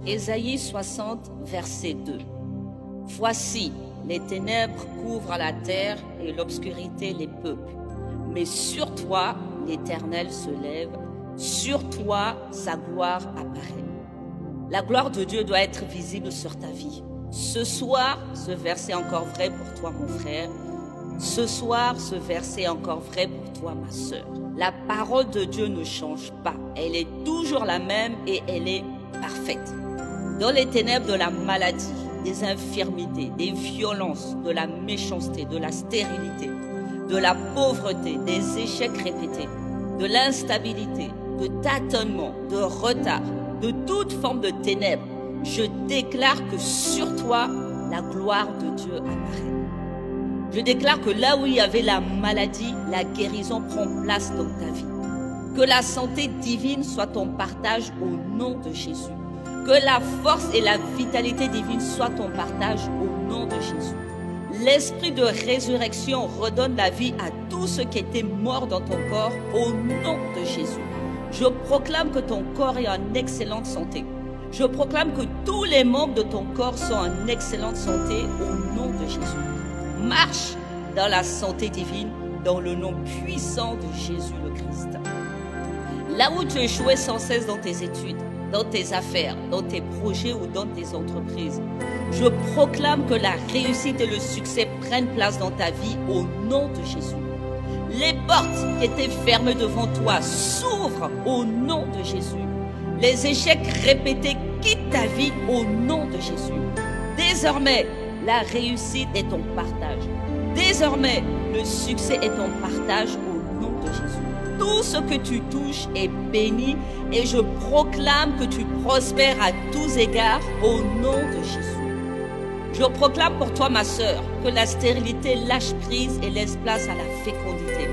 Ésaïe 60, verset 2. Voici, les ténèbres couvrent la terre et l'obscurité les peuples. Mais sur toi, l'Éternel se lève, sur toi, sa gloire apparaît. La gloire de Dieu doit être visible sur ta vie. Ce soir, ce verset est encore vrai pour toi, mon frère. Ce soir, ce verset est encore vrai pour toi, ma sœur. La parole de Dieu ne change pas. Elle est toujours la même et elle est parfaite. Dans les ténèbres de la maladie, des infirmités, des violences, de la méchanceté, de la stérilité, de la pauvreté, des échecs répétés, de l'instabilité, de tâtonnement, de retard, de toute forme de ténèbres, je déclare que sur toi, la gloire de Dieu apparaît. Je déclare que là où il y avait la maladie, la guérison prend place dans ta vie. Que la santé divine soit ton partage au nom de Jésus. Que la force et la vitalité divine soient ton partage au nom de Jésus. L'esprit de résurrection redonne la vie à tout ce qui était mort dans ton corps au nom de Jésus. Je proclame que ton corps est en excellente santé. Je proclame que tous les membres de ton corps sont en excellente santé au nom de Jésus. Marche dans la santé divine, dans le nom puissant de Jésus le Christ. Là où tu échouais sans cesse dans tes études, dans tes affaires, dans tes projets ou dans tes entreprises, je proclame que la réussite et le succès prennent place dans ta vie au nom de Jésus. Les portes qui étaient fermées devant toi s'ouvrent au nom de Jésus. Les échecs répétés quittent ta vie au nom de Jésus. Désormais, la réussite est ton partage. Désormais, le succès est ton partage au nom de Jésus. Tout ce que tu touches est béni et je proclame que tu prospères à tous égards au nom de Jésus. Je proclame pour toi, ma sœur, que la stérilité lâche prise et laisse place à la fécondité.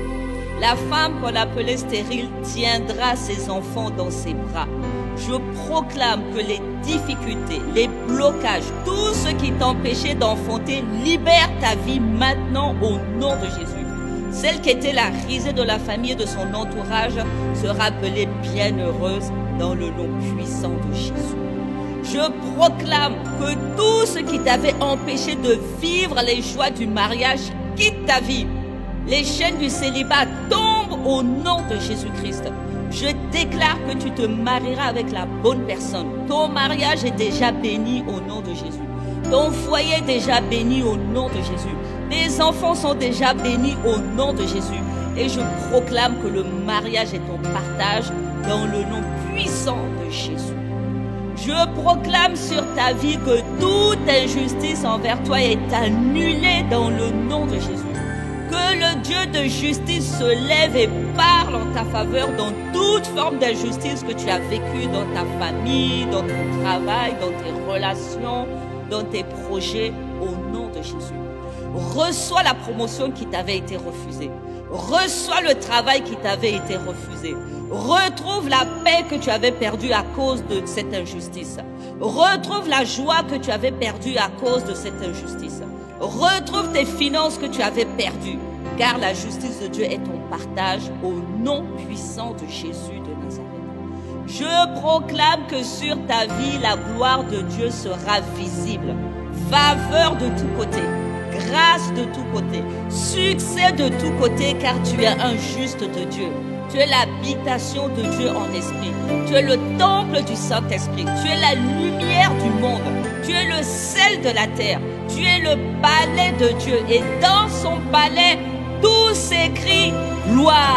La femme qu'on appelait stérile tiendra ses enfants dans ses bras. Je proclame que les difficultés, les blocages, tout ce qui t'empêchait d'enfanter, libère ta vie maintenant au nom de Jésus. Celle qui était la risée de la famille et de son entourage sera appelée bienheureuse dans le nom puissant de Jésus. Je proclame que tout ce qui t'avait empêché de vivre les joies du mariage quitte ta vie. Les chaînes du célibat tombent au nom de Jésus-Christ. Je déclare que tu te marieras avec la bonne personne. Ton mariage est déjà béni au nom de Jésus. Ton foyer est déjà béni au nom de Jésus. Tes enfants sont déjà bénis au nom de Jésus. Et je proclame que le mariage est ton partage dans le nom puissant de Jésus. Je proclame sur ta vie que toute injustice envers toi est annulée dans le nom de Jésus. Que le Dieu de justice se lève et parle en ta faveur dans toute forme d'injustice que tu as vécue dans ta famille, dans ton travail, dans tes relations, dans tes projets, au nom de Jésus. Reçois la promotion qui t'avait été refusée. Reçois le travail qui t'avait été refusé. Retrouve la paix que tu avais perdue à cause de cette injustice. Retrouve la joie que tu avais perdue à cause de cette injustice. Retrouve tes finances que tu avais perdues, car la justice de Dieu est ton partage au nom puissant de Jésus de Nazareth. Je proclame que sur ta vie, la gloire de Dieu sera visible. Faveur de tous côtés, grâce de tous côtés, succès de tous côtés, car tu es un juste de Dieu. Tu es l'habitation de Dieu en esprit. Tu es le temple du Saint-Esprit. Tu es la lumière du monde. Tu es le sel de la terre. Tu es le palais de Dieu. Et dans son palais, tout s'écrit gloire.